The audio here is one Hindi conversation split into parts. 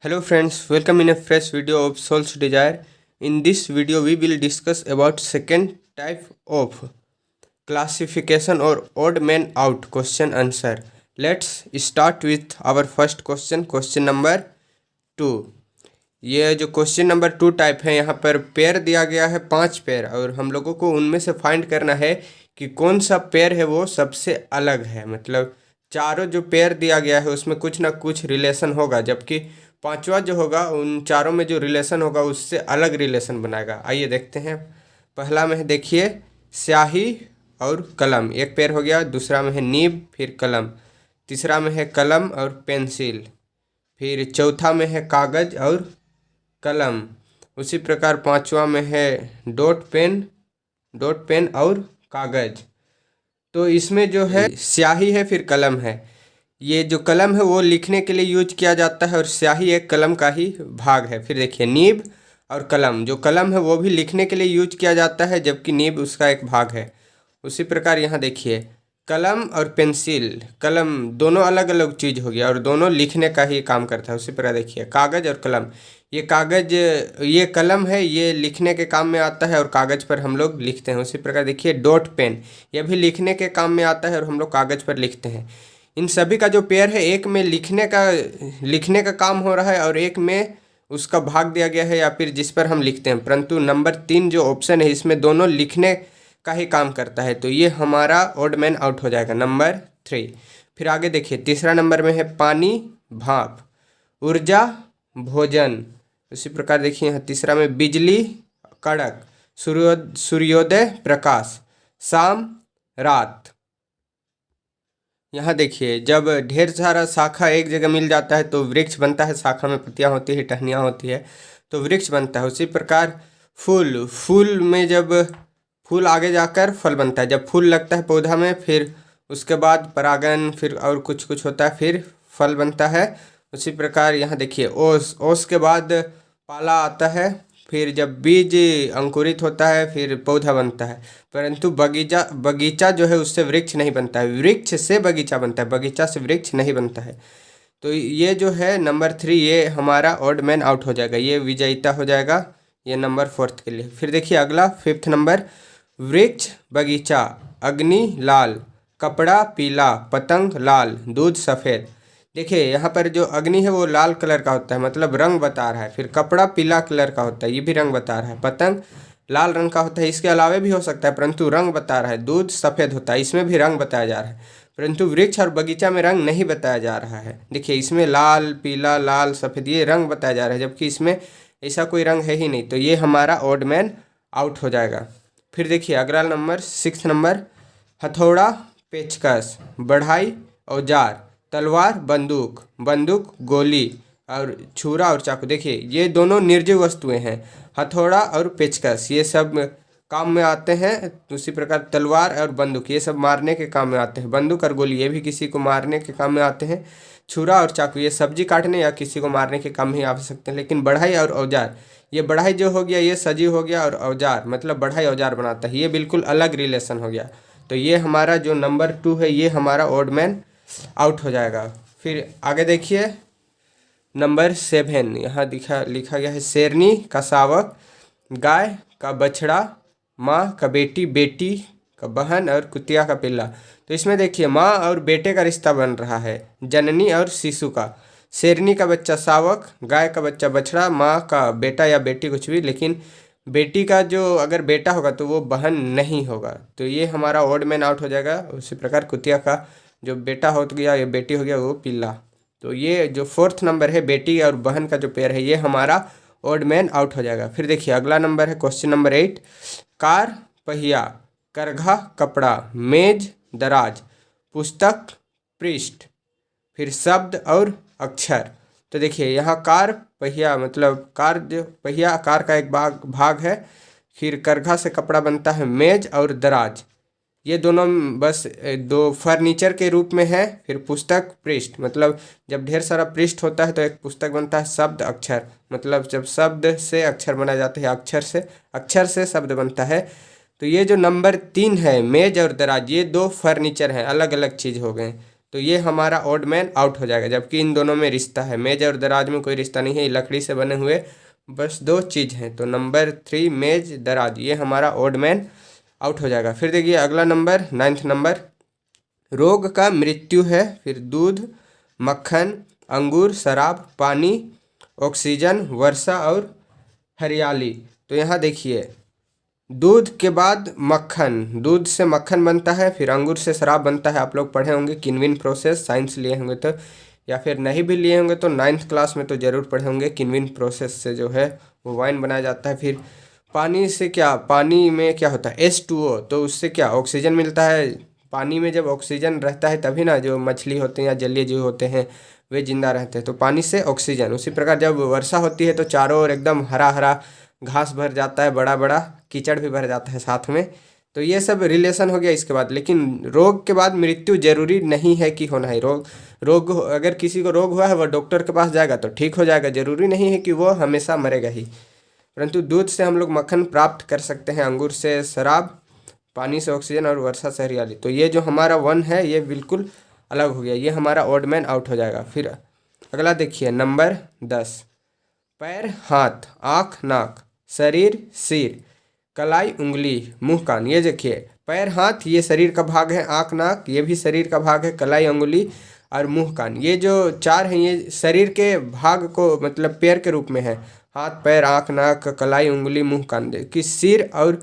Hello friends, welcome in a fresh video of Soul's Desire. In this video we will discuss about second type of classification or odd man out question answer. Let's start with our first question number 2. ये जो क्वेश्चन नंबर 2 टाइप है, यहाँ पर पेयर दिया गया है 5 पेयर और हम लोगों को उनमें से फाइंड करना है कि कौन सा पेयर है वो सबसे अलग है। मतलब चारों जो पेयर दिया गया है उसमें कुछ ना कुछ रिलेशन होगा, जबकि पांचवा जो होगा उन चारों में जो रिलेशन होगा उससे अलग रिलेशन बनाएगा। आइए देखते हैं। पहला में है, देखिए, स्याही और कलम, एक पेयर हो गया। दूसरा में है नीब, फिर कलम। तीसरा में है कलम और पेंसिल। फिर चौथा में है कागज और कलम। उसी प्रकार पांचवा में है डॉट पेन और कागज। तो इसमें जो है स्याही है, फिर कलम है। ये जो कलम है वो लिखने के लिए यूज किया जाता है और स्याही एक कलम का ही भाग है। फिर देखिए नीब और कलम, जो कलम है वो भी लिखने के लिए यूज किया जाता है, जबकि नीब उसका एक भाग है। उसी प्रकार यहाँ देखिए कलम और पेंसिल, कलम दोनों अलग अलग चीज़ हो गया और दोनों लिखने का ही काम करता है। उसी प्रकार देखिए कागज और कलम, ये कलम है, ये लिखने के काम में आता है और कागज पर हम लोग लिखते हैं। उसी प्रकार देखिए डॉट पेन, ये भी लिखने के काम में आता है और हम लोग कागज पर लिखते हैं। इन सभी का जो पेयर है, एक में लिखने का काम हो रहा है और एक में उसका भाग दिया गया है या फिर जिस पर हम लिखते हैं, परंतु नंबर 3 जो ऑप्शन है इसमें दोनों लिखने का ही काम करता है। तो ये हमारा ऑड मैन आउट हो जाएगा, नंबर 3। फिर आगे देखिए तीसरा नंबर में है पानी, भाप, ऊर्जा, भोजन। उसी प्रकार देखिए यहाँ तीसरा में बिजली, कड़क, सूर्योदय, प्रकाश, शाम, रात। यहाँ देखिए जब ढेर सारा शाखा एक जगह मिल जाता है तो वृक्ष बनता है। शाखा में पत्तियाँ होती है, टहनियाँ होती है, तो वृक्ष बनता है। उसी प्रकार फूल में जब फूल आगे जाकर फल बनता है। जब फूल लगता है पौधा में, फिर उसके बाद परागण, फिर और कुछ कुछ होता है, फिर फल बनता है। उसी प्रकार यहाँ देखिए ओस के बाद पाला आता है, फिर जब बीज अंकुरित होता है फिर पौधा बनता है। परंतु बगीचा जो है उससे वृक्ष नहीं बनता है, वृक्ष से बगीचा बनता है, बगीचा से वृक्ष नहीं बनता है। तो ये जो है नंबर 3, ये हमारा ऑड मैन आउट हो जाएगा, ये विजेता हो जाएगा, ये नंबर 4 के लिए। फिर देखिए अगला 5th नंबर, वृक्ष, बगीचा, अग्नि लाल, कपड़ा पीला, पतंग लाल, दूध सफ़ेद। देखिए यहाँ पर जो अग्नि है वो लाल कलर का होता है, मतलब रंग बता रहा है। फिर कपड़ा पीला कलर का होता है, ये भी रंग बता रहा है। पतंग लाल रंग का होता है, इसके अलावा भी हो सकता है परंतु रंग बता रहा है। दूध सफ़ेद होता है, इसमें भी रंग बताया जा रहा है, परंतु वृक्ष और बगीचा में रंग नहीं बताया जा रहा है। देखिए इसमें लाल पीला लाल सफ़ेद ये रंग बताया जा रहा है, जबकि इसमें ऐसा कोई रंग है ही नहीं। तो ये हमारा ऑड मैन आउट हो जाएगा। फिर देखिए अगला नंबर 6th नंबर, हथौड़ा, पेचकस, बढ़ाई, औजार, तलवार, बंदूक, गोली और छुरा और चाकू। देखिए ये दोनों निर्जीव वस्तुएं हैं, हथौड़ा और पेचकस ये सब काम में आते हैं। उसी प्रकार तलवार और बंदूक ये सब मारने के काम में आते हैं। बंदूक और गोली ये भी किसी को मारने के काम में आते हैं। छुरा और चाकू ये सब्जी काटने या किसी को मारने के काम ही आ सकते हैं। लेकिन बढ़ाई और औजार, ये बढ़ाई जो हो गया ये सजीव हो गया और औजार मतलब बढ़ाई औजार बनाता है, ये बिल्कुल अलग रिलेशन हो गया। तो ये हमारा जो नंबर 2 है ये हमारा ऑड मैन आउट हो जाएगा। फिर आगे देखिए नंबर 7, यहाँ लिखा गया है शेरनी का शावक, गाय का बछड़ा, माँ का बेटी, बेटी का बहन और कुतिया का पिल्ला। तो इसमें देखिए माँ और बेटे का रिश्ता बन रहा है, जननी और शिशु का। शेरनी का बच्चा शावक, गाय का बच्चा बछड़ा, माँ का बेटा या बेटी कुछ भी, लेकिन बेटी का जो अगर बेटा होगा तो वो बहन नहीं होगा। तो ये हमारा ऑड मैन आउट हो जाएगा। उसी प्रकार कुतिया का जो बेटा हो गया या बेटी हो गया वो पिल्ला। तो ये जो 4th नंबर है बेटी और बहन का जो पेयर है ये हमारा ऑड मैन आउट हो जाएगा। फिर देखिए अगला नंबर है क्वेश्चन नंबर 8, कार, पहिया, करघा, कपड़ा, मेज, दराज, पुस्तक, पृष्ठ, फिर शब्द और अक्षर। तो देखिए यहाँ कार पहिया मतलब पहिया कार का एक भाग है। फिर करघा से कपड़ा बनता है, मेज और दराज ये दोनों बस दो फर्नीचर के रूप में है। फिर पुस्तक, पृष्ठ मतलब जब ढेर सारा पृष्ठ होता है तो एक पुस्तक बनता है। शब्द, अक्षर मतलब जब शब्द से अक्षर बनाए जाते हैं, अक्षर से शब्द बनता है। तो ये जो नंबर 3 है मेज और दराज ये 2 फर्नीचर हैं, अलग अलग चीज़ हो गए। तो ये हमारा ऑड मैन आउट हो जाएगा, जबकि इन दोनों में रिश्ता है। मेज और दराज में कोई रिश्ता नहीं है, लकड़ी से बने हुए बस दो चीज़ हैं। तो नंबर 3 मेज दराज, ये हमारा ऑड मैन आउट हो जाएगा। फिर देखिए अगला नंबर 9th नंबर, रोग का मृत्यु है, फिर दूध, मक्खन, अंगूर, शराब, पानी, ऑक्सीजन, वर्षा और हरियाली। तो यहाँ देखिए दूध के बाद मक्खन, दूध से मक्खन बनता है, फिर अंगूर से शराब बनता है। आप लोग पढ़े होंगे किन्विन प्रोसेस, साइंस लिए होंगे तो, या फिर नहीं भी लिए होंगे तो 9th क्लास में तो ज़रूर पढ़े होंगे। किन्विन प्रोसेस से जो है वो वाइन बनाया जाता है। फिर पानी से क्या, पानी में क्या होता है H2O, तो उससे क्या ऑक्सीजन मिलता है। पानी में जब ऑक्सीजन रहता है तभी ना जो मछली होते हैं या जलीय जीव होते हैं वे जिंदा रहते हैं। तो पानी से ऑक्सीजन। उसी प्रकार जब वर्षा होती है तो चारों ओर एकदम हरा हरा घास भर जाता है, बड़ा बड़ा कीचड़ भी भर जाता है साथ में। तो ये सब रिलेशन हो गया इसके बाद। लेकिन रोग के बाद मृत्यु जरूरी नहीं है कि होना है। रोग अगर किसी को रोग हुआ है वह डॉक्टर के पास जाएगा तो ठीक हो जाएगा, जरूरी नहीं है कि वो हमेशा मरेगा ही। परंतु दूध से हम लोग मक्खन प्राप्त कर सकते हैं, अंगूर से शराब, पानी से ऑक्सीजन और वर्षा से हरियाली। तो ये जो हमारा 1 है ये बिल्कुल अलग हो गया, ये हमारा ऑड मैन आउट हो जाएगा। फिर अगला देखिए नंबर 10, पैर, हाथ, आँख, नाक, शरीर, सिर, कलाई, उंगली, मुंह, कान। ये देखिए पैर, हाथ ये शरीर का भाग है, आँख, नाक ये भी शरीर का भाग है, कलाई, उंगली और मुंह, कान ये जो 4 हैं ये शरीर के भाग को मतलब पैर के रूप में है। हाथ, पैर, आँख, नाक, कलाई, उंगली, मुंह, कान। कि सिर और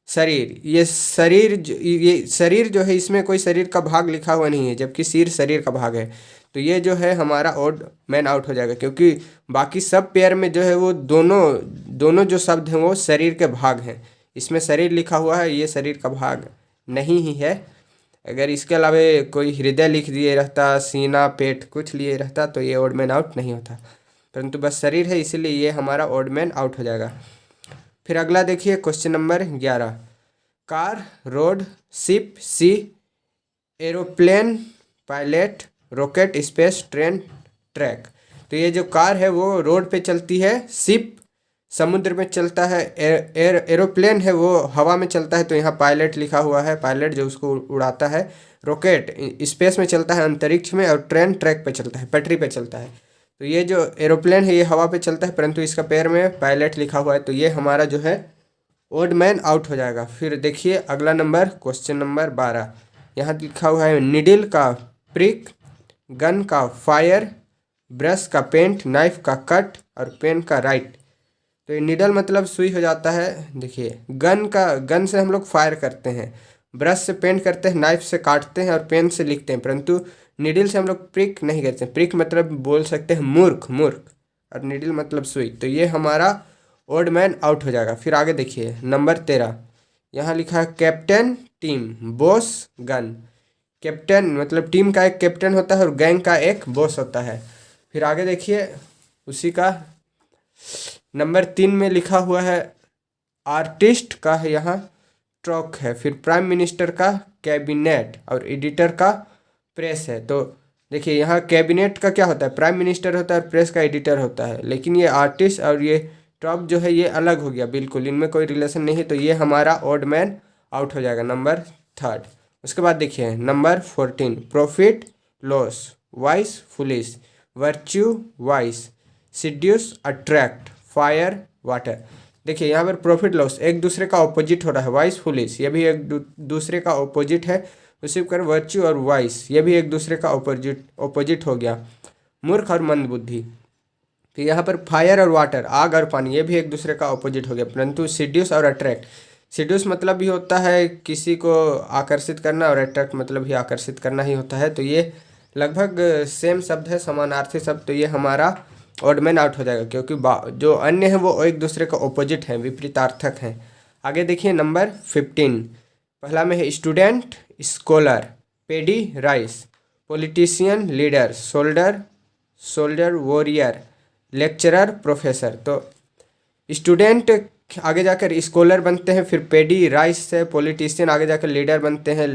शरीर, ये शरीर जो है इसमें कोई शरीर का भाग लिखा हुआ नहीं है, जबकि सिर शरीर का भाग है। तो ये जो है हमारा ऑड मैन आउट हो जाएगा, क्योंकि बाकी सब पेयर में जो है वो दोनों जो शब्द हैं वो शरीर के भाग हैं। इसमें शरीर लिखा हुआ है, ये शरीर का भाग नहीं ही है। अगर इसके अलावा कोई हृदय लिख दिए रहता, सीना, पेट कुछ लिए रहता तो ये ऑड मैन आउट नहीं होता, परंतु बस शरीर है इसीलिए ये हमारा ऑड मैन आउट हो जाएगा। फिर अगला देखिए question number 11, car, road, ship, sea, aeroplane, pilot, rocket, space, train, track. तो ये जो कार है वो रोड पे चलती है, शिप समुद्र में चलता है, एरोप्लेन है वो हवा में चलता है, तो यहाँ पायलट लिखा हुआ है, पायलट जो उसको उड़ाता है। रॉकेट स्पेस में चलता है, अंतरिक्ष में। और ट्रेन ट्रैक पे चलता है, पटरी पे चलता है। तो ये जो एरोप्लेन है ये हवा पे चलता है, परंतु इसका पैर में पायलट लिखा हुआ है, तो ये हमारा जो है ऑड मैन आउट हो जाएगा। फिर देखिए अगला नंबर क्वेश्चन नंबर 12, यहाँ लिखा हुआ है निडिल का प्रिक, गन का फायर, ब्रश का पेंट, नाइफ का कट और पेन का राइट। तो ये निडल मतलब सुई हो जाता है। देखिए गन से हम लोग फायर करते हैं, ब्रश से पेंट करते हैं, नाइफ से काटते हैं और पेन से लिखते हैं, परंतु निडिल से हम लोग प्रिक नहीं करते हैं। प्रिक मतलब बोल सकते हैं मूर्ख, और निडिल मतलब सुई। तो ये हमारा ऑड मैन आउट हो जाएगा। फिर आगे देखिए नंबर 13, यहाँ लिखा है captain, team, boss, gun. Captain मतलब टीम का एक कैप्टन होता है और गैंग का एक बॉस होता है। फिर आगे देखिए उसी का नंबर 3 में लिखा हुआ है आर्टिस्ट का है यहाँ ट्रक है। फिर प्राइम मिनिस्टर का कैबिनेट और एडिटर का प्रेस है। तो देखिए यहाँ कैबिनेट का क्या होता है, प्राइम मिनिस्टर होता है और प्रेस का एडिटर होता है। लेकिन ये आर्टिस्ट और ये ट्रक जो है ये अलग हो गया, बिल्कुल इनमें कोई रिलेशन नहीं है। तो ये हमारा ऑड मैन आउट हो जाएगा, नंबर 3। उसके बाद देखिए number 14, profit, loss, vice, foolish, virtue, vice, seduce, attract, fire, water. देखिए यहाँ पर प्रॉफिट लॉस एक दूसरे का ऑपोजिट हो रहा है, वाइस फुलिश ये भी एक दूसरे का ऑपोजिट है। उसी प्रकार वर्च्यू और वाइस ये भी एक दूसरे का ऑपोजिट हो गया, मूर्ख और मंदबुद्धि। फिर यहाँ पर फायर और वाटर आग और पानी ये भी एक दूसरे का ऑपोजिट हो गया। परंतु सिड्यूस और अट्रैक्ट, सिड्यूस मतलब भी होता है किसी को आकर्षित करना और अट्रैक्ट मतलब भी आकर्षित करना ही होता है। तो ये लगभग सेम शब्द है, समानार्थी शब्द। तो ये हमारा ऑड मैन आउट हो जाएगा, क्योंकि जो अन्य हैं वो एक दूसरे का ऑपोजिट हैं, विपरीतार्थक हैं। आगे देखिए नंबर 15, पहला में है student, scholar, paddy, rice, politician, leader, soldier, warrior, lecturer, professor. तो स्टूडेंट आगे जाकर स्कॉलर बनते हैं, फिर पेडी राइस से पॉलिटिशियन आगे जाकर लीडर बनते हैं,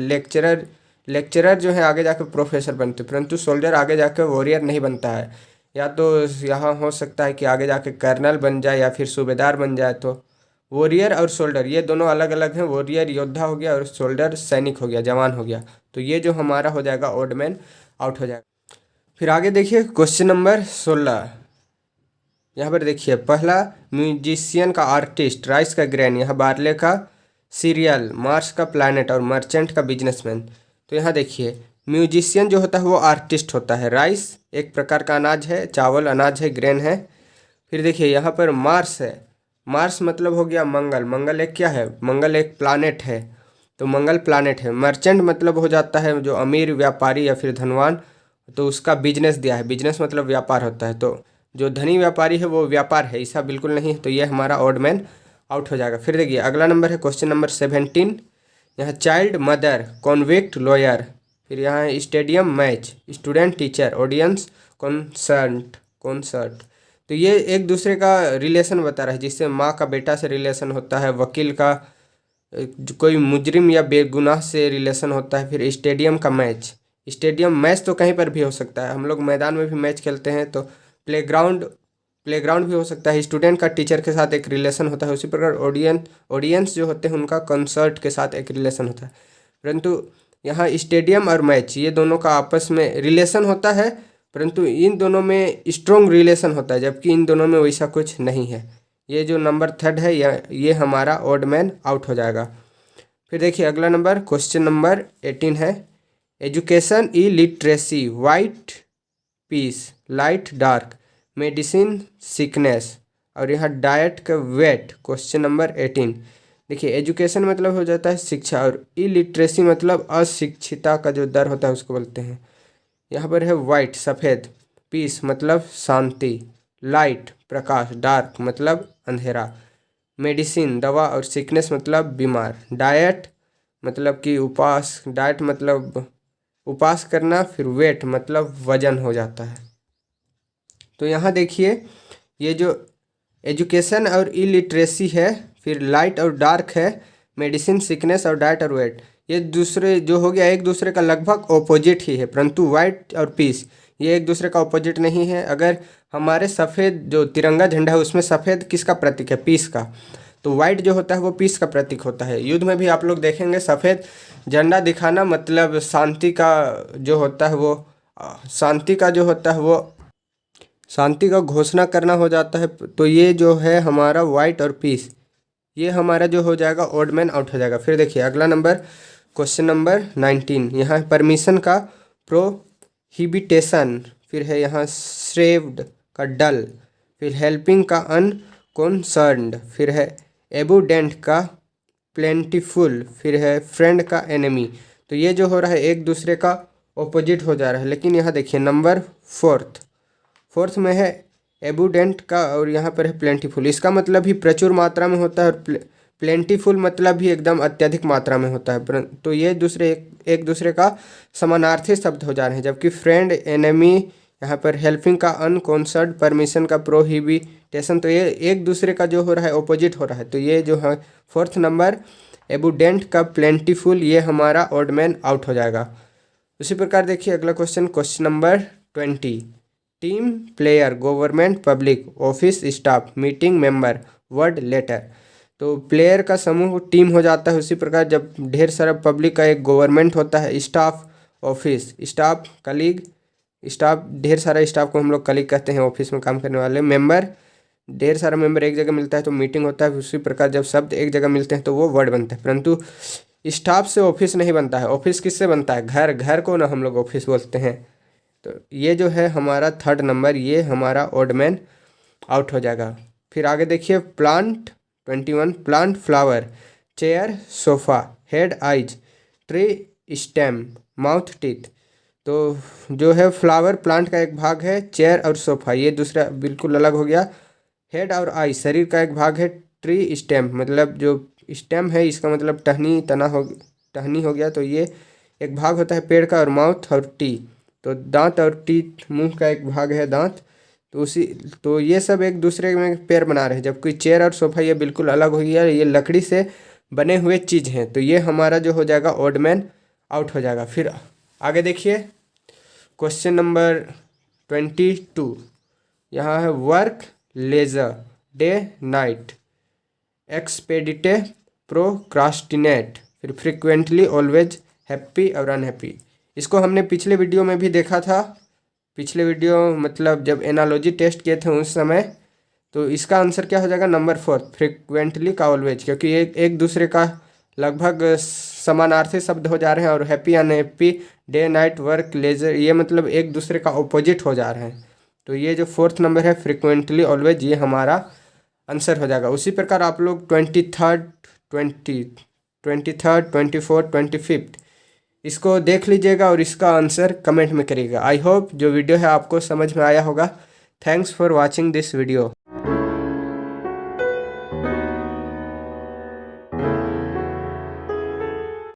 लेक्चरर जो है आगे जाकर प्रोफेसर बनते हैं, परंतु सोल्जर आगे जाकर वॉरियर नहीं बनता है। या तो यहाँ हो सकता है कि आगे जाके कर्नल बन जाए या फिर सूबेदार बन जाए, तो वॉरियर और सोल्डर ये दोनों अलग अलग हैं। वॉरियर योद्धा हो गया और सोल्डर सैनिक हो गया, जवान हो गया। तो ये जो हमारा हो जाएगा ऑड मैन आउट हो जाएगा। फिर आगे देखिए क्वेश्चन नंबर 16। यहाँ पर देखिए पहला म्यूजिशियन का आर्टिस्ट, राइस का ग्रेन, यहाँ बार्ले का सीरियल, मार्स का प्लैनेट और मर्चेंट का बिजनेसमैन। तो यहाँ देखिए म्यूजिशियन जो होता है वो आर्टिस्ट होता है। राइस एक प्रकार का अनाज है, चावल अनाज है, ग्रेन है। फिर देखिए यहाँ पर मार्स है, मार्स मतलब हो गया मंगल, मंगल एक क्या है, मंगल एक प्लानेट है, तो मंगल प्लानेट है। मर्चेंट मतलब हो जाता है जो अमीर व्यापारी या फिर धनवान, तो उसका बिजनेस दिया है, बिजनेस मतलब व्यापार होता है। तो जो धनी व्यापारी है वो व्यापार है, ऐसा बिल्कुल नहीं है। तो ये हमारा ऑड मैन आउट हो जाएगा। फिर देखिए अगला नंबर है क्वेश्चन नंबर 17। यहाँ चाइल्ड, मदर, कॉन्विक्ट, लॉयर। फिर यहाँ stadium, match, student, teacher, audience, concert. तो ये एक दूसरे का रिलेशन बता रहा है, जिससे माँ का बेटा से रिलेशन होता है, वकील का कोई मुजरिम या बेगुनाह से रिलेशन होता है। फिर स्टेडियम का मैच, स्टेडियम मैच तो कहीं पर भी हो सकता है, हम लोग मैदान में भी मैच खेलते हैं। तो प्लेग्राउंड भी हो सकता है। स्टूडेंट का टीचर के साथ एक रिलेशन होता है, उसी प्रकार ऑडियंस जो होते हैं उनका कंसर्ट के साथ एक रिलेशन होता है। परंतु यहाँ स्टेडियम और मैच ये दोनों का आपस में रिलेशन होता है, परंतु इन दोनों में स्ट्रॉन्ग रिलेशन होता है, जबकि इन दोनों में वैसा कुछ नहीं है। ये जो नंबर 3 है ये हमारा ऑड मैन आउट हो जाएगा। फिर देखिए अगला नंबर क्वेश्चन नंबर 18 है education, illiteracy, white peace, light dark, medicine sickness, और यहाँ डाइट का वेट। क्वेश्चन नंबर 18 देखिए एजुकेशन मतलब हो जाता है शिक्षा, और इलिटरेसी मतलब अशिक्षिता का जो दर होता है उसको बोलते हैं। यहाँ पर है वाइट सफ़ेद, पीस मतलब शांति, लाइट प्रकाश, डार्क मतलब अंधेरा, मेडिसिन दवा, और सिकनेस मतलब बीमार। डाइट मतलब कि उपास, डाइट मतलब उपास करना, फिर वेट मतलब वजन हो जाता है। तो यहाँ देखिए ये जो एजुकेशन और इलिटरेसी है, फिर लाइट और डार्क है, मेडिसिन सिकनेस और डाइट और वेट, ये दूसरे जो हो गया एक दूसरे का लगभग ऑपोजिट ही है। परंतु वाइट और पीस ये एक दूसरे का ऑपोजिट नहीं है। अगर हमारे सफ़ेद जो तिरंगा झंडा है उसमें सफ़ेद किसका प्रतीक है, पीस का, तो वाइट जो होता है वो पीस का प्रतीक होता है। युद्ध में भी आप लोग देखेंगे सफ़ेद झंडा दिखाना मतलब शांति का जो होता है वो शांति का घोषणा करना हो जाता है। तो ये जो है हमारा वाइट और पीस, ये हमारा जो हो जाएगा ऑड मैन आउट हो जाएगा। फिर देखिए अगला नंबर क्वेश्चन नंबर 19। यहाँ परमिशन का प्रोहिबिटेशन, फिर है यहाँ श्रेव्ड का डल, फिर हेल्पिंग का अनकॉन्सर्न्ड, फिर है एबुडेंट का प्लेंटीफुल, फिर है फ्रेंड का एनिमी। तो ये जो हो रहा है एक दूसरे का ऑपोजिट हो जा रहा है। लेकिन यहाँ देखिए नंबर फोर्थ में है एबुडेंट का, और यहाँ पर है प्लेंटीफुल। इसका मतलब भी प्रचुर मात्रा में होता है, और प्लेंटीफुल मतलब भी एकदम अत्यधिक मात्रा में होता है। तो ये एक दूसरे का समानार्थी शब्द हो जा रहे हैं। जबकि फ्रेंड, एनिमी, यहाँ पर हेल्पिंग का अनकॉन्सर्ड, परमिशन का प्रोहिबिटेशन, तो ये एक दूसरे का जो हो रहा है ऑपोजिट हो रहा है। तो ये जो है 4th नंबर एबुडेंट का प्लेंटीफुल, ये हमारा ऑड मैन आउट हो जाएगा। उसी प्रकार देखिए अगला question number 20। Team, player, government, public, office staff, meeting member, word, letter. तो प्लेयर का समूह टीम हो जाता है। उसी प्रकार जब ढेर सारा पब्लिक का एक गवर्नमेंट होता है, staff office, staff colleague, staff ढेर सारा स्टाफ को हम लोग कलीग कहते हैं, ऑफिस में काम करने वाले। मेंबर ढेर सारा मेंबर एक जगह मिलता है तो मीटिंग होता है। उसी प्रकार जब शब्द एक जगह मिलते हैं तो वो वर्ड बनता है। परंतु स्टाफ से ऑफिस नहीं बनता है। ऑफिस किससे बनता है, घर को ना हम लोग ऑफिस बोलते हैं। तो ये जो है हमारा 3rd नंबर, ये हमारा ऑड मैन आउट हो जाएगा। फिर आगे देखिए plant 21। Plant, flower, chair, sofa, head, eyes, tree, stem, mouth, teeth. तो जो है फ्लावर प्लांट का एक भाग है, चेयर और सोफ़ा ये दूसरा बिल्कुल अलग हो गया। हेड और आई शरीर का एक भाग है। ट्री, स्टेम मतलब जो स्टेम है इसका मतलब टहनी हो गया, तो ये एक भाग होता है पेड़ का। और माउथ और टी, तो दांत और टीथ मुंह का एक भाग है, दांत। तो ये सब एक दूसरे में पेड़ बना रहे हैं। जबकि चेयर और सोफा ये बिल्कुल अलग हो गया, ये लकड़ी से बने हुए चीज़ हैं। तो ये हमारा जो हो जाएगा ऑड मैन आउट हो जाएगा। फिर आगे देखिए क्वेश्चन नंबर 22। यहाँ है work, leisure, day, night, expedite, procrastinate, फिर फ्रिक्वेंटली, ऑलवेज, हैप्पी और अनहैप्पी। इसको हमने पिछले वीडियो में भी देखा था। पिछले वीडियो मतलब जब एनालॉजी टेस्ट किए थे उस समय। तो इसका आंसर क्या हो जाएगा? नंबर 4 फ्रिक्वेंटली का ऑलवेज, क्योंकि एक दूसरे का लगभग समानार्थी शब्द हो जा रहे हैं। और happy unhappy, day night, work leisure, ये मतलब एक दूसरे का ऑपोजिट हो जा रहे हैं। तो ये जो 4th नंबर है फ्रिक्वेंटली ऑलवेज, ये हमारा आंसर हो जाएगा। उसी प्रकार आप लोग 23rd, 24th, 25th इसको देख लीजिएगा और इसका आंसर कमेंट में करिएगा। आई होप जो वीडियो है आपको समझ में आया होगा। Thanks for watching this video.